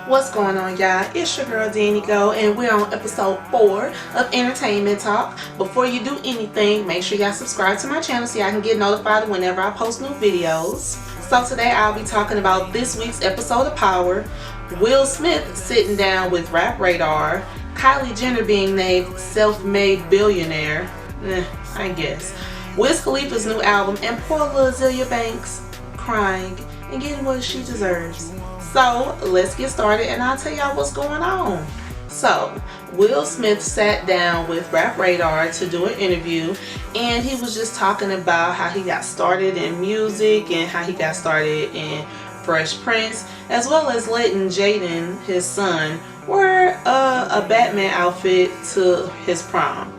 What's going on, y'all? It's your girl Danny Go, and we're on episode 4 of Entertainment Talk. Before you do anything, make sure y'all subscribe to my channel so y'all can get notified whenever I post new videos. So today I'll be talking about this week's episode of Power, Will Smith sitting down with Rap Radar, Kylie Jenner being named self-made billionaire, I guess, Wiz Khalifa's new album, and poor Troll-Azealia Banks crying and getting what she deserves. So let's get started and I'll tell y'all what's going on. So Will Smith sat down with Rap Radar to do an interview, and he was just talking about how he got started in music and how he got started in Fresh Prince, as well as letting Jaden, his son, wear a Batman outfit to his prom.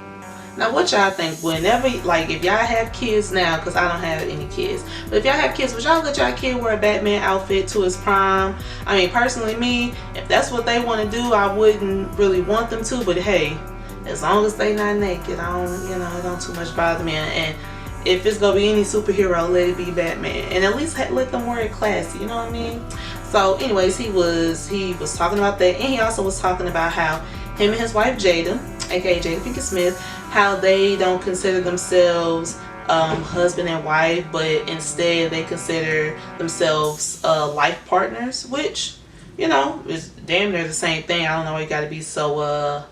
Now what y'all think? Whenever, like, if y'all have kids now, because I don't have any kids, but if y'all have kids, would y'all let y'all kid wear a Batman outfit to his prom? I mean, personally, me, if that's what they want to do, I wouldn't really want them to, but hey, as long as they not naked, I don't, it don't too much bother me. And if it's gonna be any superhero, let it be Batman, and at least let them wear it classy, you know what I mean? So anyways, he was talking about that, and he also was talking about how him and his wife Jada, aka Jada Pinkett Smith, how they don't consider themselves husband and wife, but instead they consider themselves life partners, which, is damn near the same thing. I don't know, you gotta be so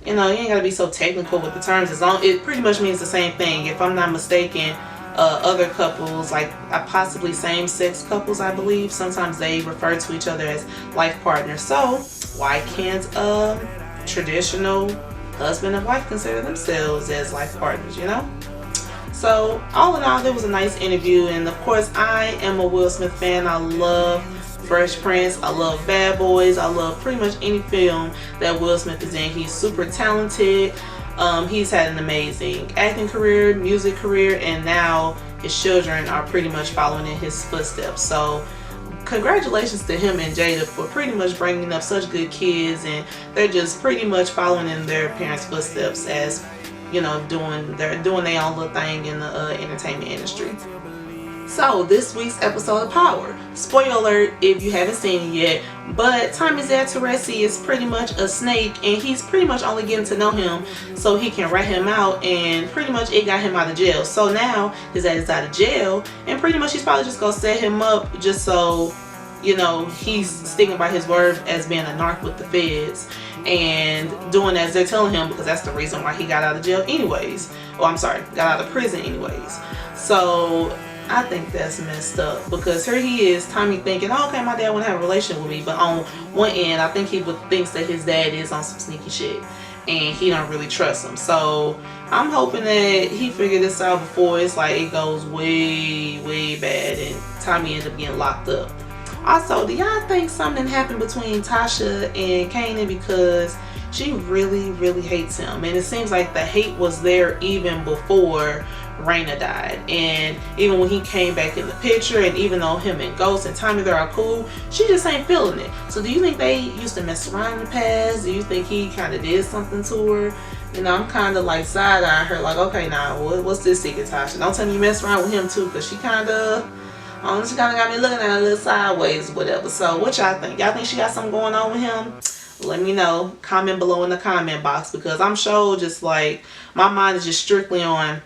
you ain't gotta be so technical with the terms. It pretty much means the same thing. If I'm not mistaken, other couples, like possibly same-sex couples, I believe, sometimes they refer to each other as life partners. So why can't traditional husband and wife consider themselves as life partners, So all in all, there was a nice interview, and of course I am a Will Smith fan. I love Fresh Prince, I love Bad Boys, I love pretty much any film that Will Smith is in. He's super talented. He's had an amazing acting career, music career, and now his children are pretty much following in his footsteps. So congratulations to him and Jada for pretty much bringing up such good kids, and they're just pretty much following in their parents' footsteps as, doing their own little thing in the entertainment industry. So this week's episode of Power, spoiler alert if you haven't seen it yet, but Tommy Zataresi is pretty much a snake, and he's pretty much only getting to know him so he can rat him out, and pretty much it got him out of jail. So now his dad is out of jail, and pretty much he's probably just gonna set him up just so, he's sticking by his word as being a narc with the feds and doing as they're telling him, because that's the reason why he got out of jail anyways. Oh, I'm sorry, got out of prison anyways. So I think that's messed up, because here he is, Tommy, thinking, oh, okay, my dad want to have a relationship with me, but on one end, I think he thinks that his dad is on some sneaky shit, and he don't really trust him. So I'm hoping that he figured this out before it's like it goes way, way bad, and Tommy ends up getting locked up. Also, do y'all think something happened between Tasha and Kanan, because she really, really hates him, and it seems like the hate was there even before Raina died, and even when he came back in the picture, and even though him and Ghost and Tommy, they are cool, she just ain't feeling it. So do you think they used to mess around in the past? Do you think he kind of did something to her? I'm kind of like side-eyeing her, like, okay, now what's this secret, Tasha? Don't tell me you mess around with him too, because she kind of got me looking at her a little sideways, whatever. So what y'all think? Y'all think she got something going on with him? Let me know. Comment below in the comment box, because I'm sure just like my mind is just strictly on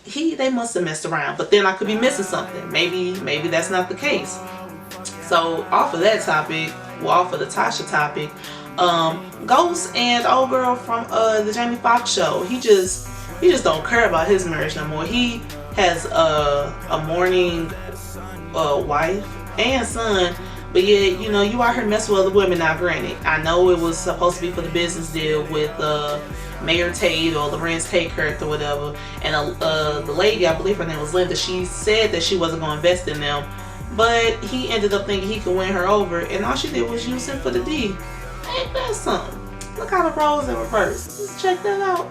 they must have messed around, but then I could be missing something. Maybe that's not the case. So off of that topic, off of the Tasha topic, Ghost and old girl from the Jamie Foxx show, he just don't care about his marriage no more. He has a mourning wife and son, but yet you out here messing with other women. Now granted, I know it was supposed to be for the business deal with Mayor Tate, or Lorenz Tate character, whatever, and the lady, I believe her name was Linda, she said that she wasn't going to invest in them, but he ended up thinking he could win her over, and all she did was use him for the D. Ain't that something? Look how the roles in reverse. Just check that out.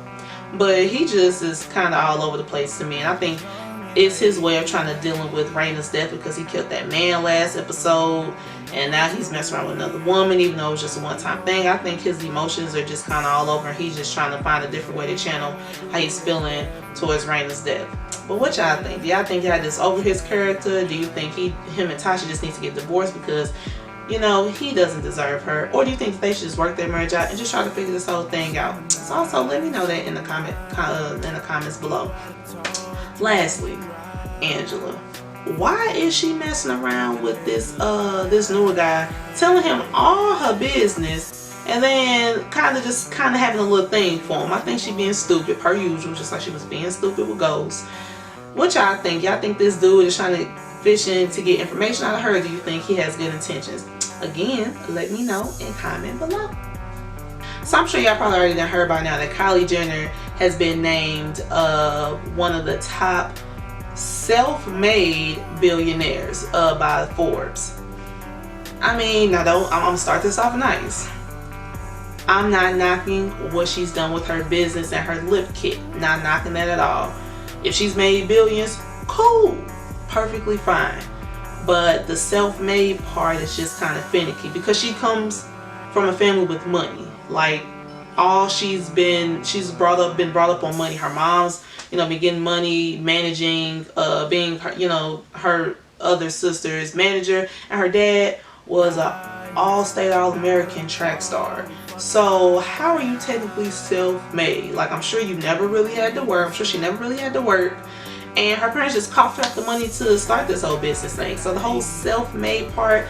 But he just is kind of all over the place to me, and I think it's his way of trying to dealing with Raina's death, because he killed that man last episode, and now he's messing around with another woman, even though it was just a one-time thing. I think his emotions are just kind of all over, and he's just trying to find a different way to channel how he's feeling towards Raina's death. But what y'all think? Do y'all think y'all just over his character? Do you think him and Tasha just need to get divorced? Because you know, he doesn't deserve her? Or do you think that they should just work their marriage out and just try to figure this whole thing out? So also let me know that in the comments below. Lastly, Angela. Why is she messing around with this newer guy, telling him all her business, and then kind of having a little thing for him? I think she being stupid per usual, just like she was being stupid with Ghost. What y'all think? Y'all think this dude is trying to fish in to get information out of her? Or do you think he has good intentions? Again, let me know and comment below. So I'm sure y'all probably already done heard by now that Kylie Jenner has been named one of the top self-made billionaires by Forbes. I mean, now I'm gonna start this off nice. I'm not knocking what she's done with her business and her lip kit. Not knocking that at all. If she's made billions, cool, perfectly fine. But the self-made part is just kind of finicky because she comes from a family with money. Like, all she's been brought up on money. Her mom's, you know, been getting money, managing, being her, you know, her other sister's manager, and her dad was a all-state All-American track star. So how are you technically self-made? Like, I'm sure you never really had to work. I'm sure she never really had to work. And her parents just coughed up the money to start this whole business thing. So the whole self-made part,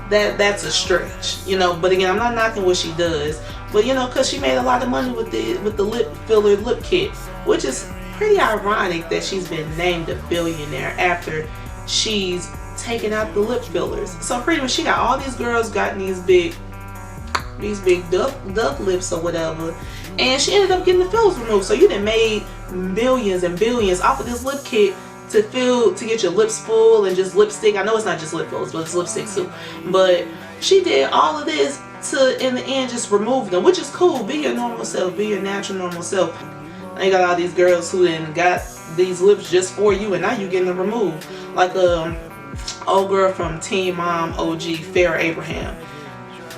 that's a stretch, you know. But again, I'm not knocking what she does, but you know, because she made a lot of money with the lip filler lip kit, which is pretty ironic that she's been named a billionaire after she's taken out the lip fillers. So pretty much she got all these girls gotten these big duck lips or whatever, and she ended up getting the fillers removed. So you done made millions and billions off of this lip kit to get your lips full and just lipstick. I know it's not just lip fillers, but it's lipstick too. But she did all of this to, in the end, just remove them, which is cool. Be your normal self, be your natural normal self. Now you got all these girls who then got these lips just for you, and now you getting them removed. Like old girl from Teen Mom OG, Farrah Abraham.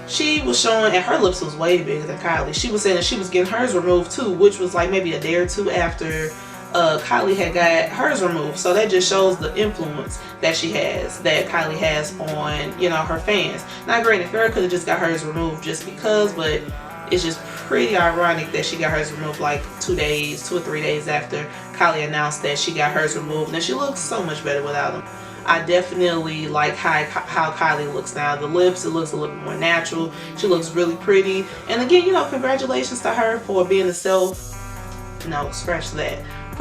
She was showing, and her lips was way bigger than Kylie. She was saying that she was getting hers removed too, which was like maybe a day or two after Kylie had got hers removed. So that just shows the influence that Kylie has on, you know, her fans. Now granted, Farrah could have just got hers removed just because, but it's just pretty ironic that she got hers removed like 2 or 3 days after Kylie announced that she got hers removed. And she looks so much better without them. I definitely like how Kylie looks now. The lips, it looks a little bit more natural. She looks really pretty. And again, you know, congratulations to her for being for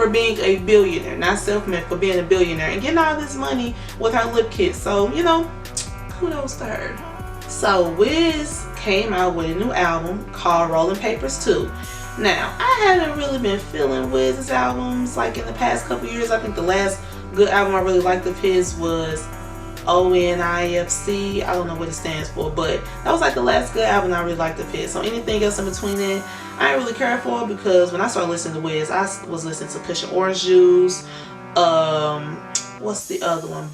being a billionaire. Not self-made, for being a billionaire and getting all this money with her lip kit. So, you know, kudos to her. So Wiz came out with a new album called Rolling Papers 2. Now, I haven't really been feeling Wiz's albums like in the past couple years. I think the last good album I really liked of his was ONIFC. I don't know what it stands for, but that was like the last good album I really liked of his. So anything else in between then, I didn't really care for, because when I started listening to Wiz, I was listening to Cushion Orange Juice, what's the other one,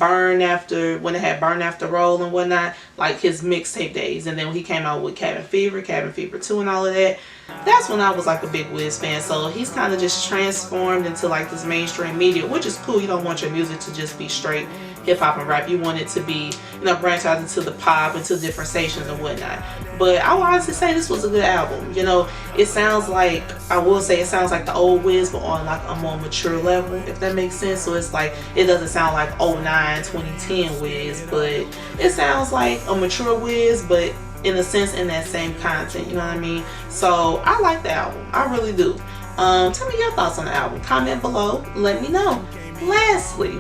when it had Burn After Roll and whatnot, like his mixtape days. And then when he came out with Cabin Fever 2 and all of that, that's when I was like a big Wiz fan. So he's kind of just transformed into like this mainstream media, which is cool. You don't want your music to just be straight hip hop and rap. You want it to be, you know, branch out into the pop, into different stations and whatnot. But I would honestly say this was a good album. You know, it sounds like, I will say it sounds like the old Wiz, but on like a more mature level, if that makes sense. So it's like, it doesn't sound like 09, 2010 Wiz, but it sounds like a mature Wiz, but in a sense in that same content, you know what I mean? So I like the album, I really do. Tell me your thoughts on the album, comment below, let me know. Lastly,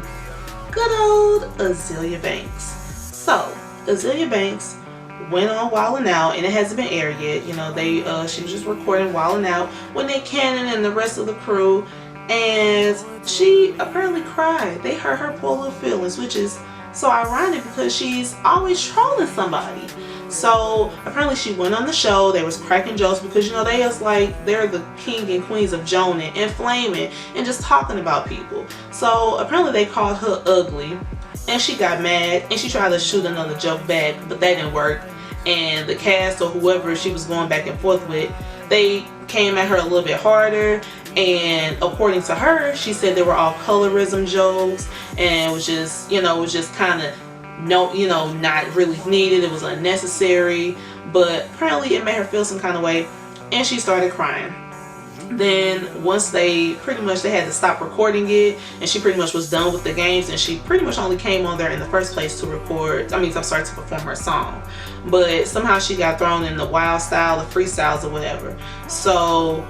good old Azealia Banks. So Azealia Banks went on Wildin' Out, and it hasn't been aired yet. You know, she was just recording Wildin' Out with Nick Cannon and the rest of the crew, and she apparently cried. They hurt her poor little feelings, which is so ironic because she's always trolling somebody. So apparently she went on the show, they was cracking jokes because, you know, they're the king and queens of joning and flaming and just talking about people. So apparently they called her ugly, and she got mad and she tried to shoot another joke back, but that didn't work. And the cast or whoever she was going back and forth with, they came at her a little bit harder, and according to her, she said they were all colorism jokes, and it was just, you know, it was just kind of no, you know, not really needed. It was unnecessary, but apparently it made her feel some kind of way, and she started crying. Then once they had to stop recording it, and she pretty much was done with the games, and she pretty much only came on there in the first place to to perform her song. But somehow she got thrown in the wild style, the freestyles or whatever. So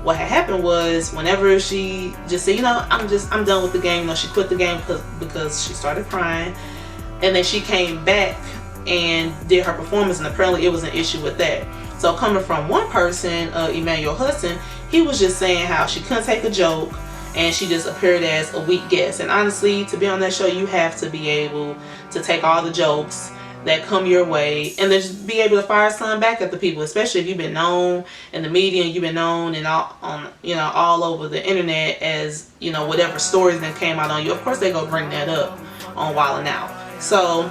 what had happened was, whenever she just said, you know, I'm done with the game, you know, she quit the game because she started crying. And then she came back and did her performance, and apparently it was an issue with that. So coming from one person, Emmanuel Hudson, he was just saying how she couldn't take a joke, and she just appeared as a weak guest. And honestly, to be on that show, you have to be able to take all the jokes that come your way, and then just be able to fire some back at the people, especially if you've been known in the media, and you've been known and all over the internet as, you know, whatever stories that came out on you. Of course they go bring that up on Wild 'N Out. So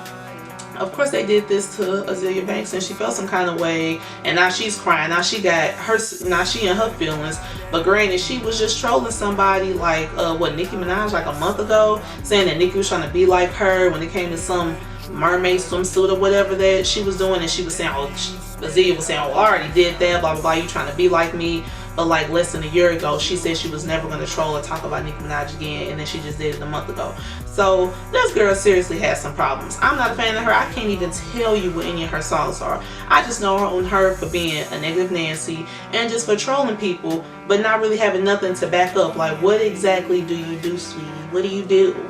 of course they did this to Azealia Banks, and she felt some kind of way, and now she's crying. Now she in her feelings. But granted, she was just trolling somebody like Nicki Minaj, like a month ago, saying that Nicki was trying to be like her when it came to some mermaid swimsuit or whatever that she was doing, and she was saying, Azealia was saying, oh, I already did that, blah blah blah, you trying to be like me. But like less than a year ago, she said she was never going to troll or talk about Nicki Minaj again, and then she just did it a month ago. So this girl seriously has some problems. I'm not a fan of her. I can't even tell you what any of her songs are. I just know her for being a negative Nancy and just for trolling people, but not really having nothing to back up. Like, what exactly do you do, sweetie? What do you do?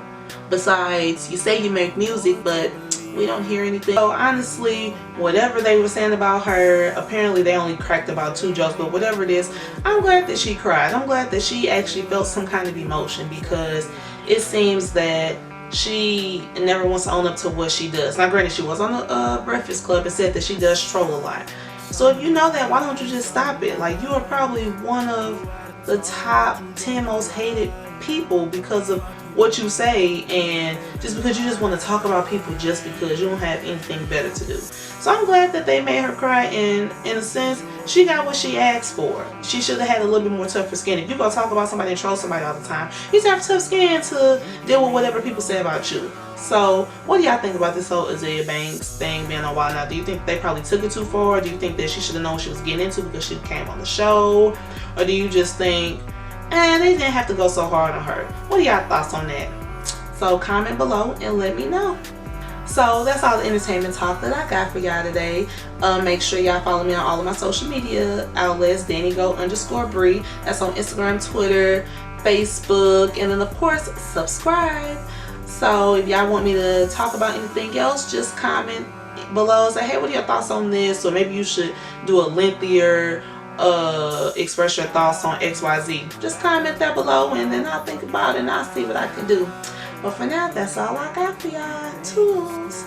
Besides, you say you make music, but we don't hear anything. So honestly, whatever they were saying about her, apparently they only cracked about 2 jokes, but whatever it is, I'm glad that she cried. I'm glad that she actually felt some kind of emotion, because it seems that she never wants to own up to what she does. Now granted, she was on the Breakfast Club and said that she does troll a lot. So if you know that, why don't you just stop it? Like, you are probably one of the top 10 most hated people because of what you say, and just because you just want to talk about people just because you don't have anything better to do. So I'm glad that they made her cry, and in a sense, she got what she asked for. She should have had a little bit more tougher skin. If you're going to talk about somebody and troll somebody all the time, you should have tough skin to deal with whatever people say about you. So what do y'all think about this whole Azealia Banks thing being on Wild 'N Out? Do you think they probably took it too far? Do you think that she should have known what she was getting into because she came on the show? Or do you just think, they didn't have to go so hard on her? What are y'all thoughts on that? So comment below and let me know. So that's all the entertainment talk that I got for y'all today. Make sure y'all follow me on all of my social media outlets, DannyGo_Bree. That's on Instagram, Twitter, Facebook, and then of course subscribe. So if y'all want me to talk about anything else, just comment below and say, hey, what are your thoughts on this? Or maybe you should do a lengthier express your thoughts on XYZ. Just comment that below, and then I'll think about it and I'll see what I can do. But for now, that's all I got for y'all. Toodles.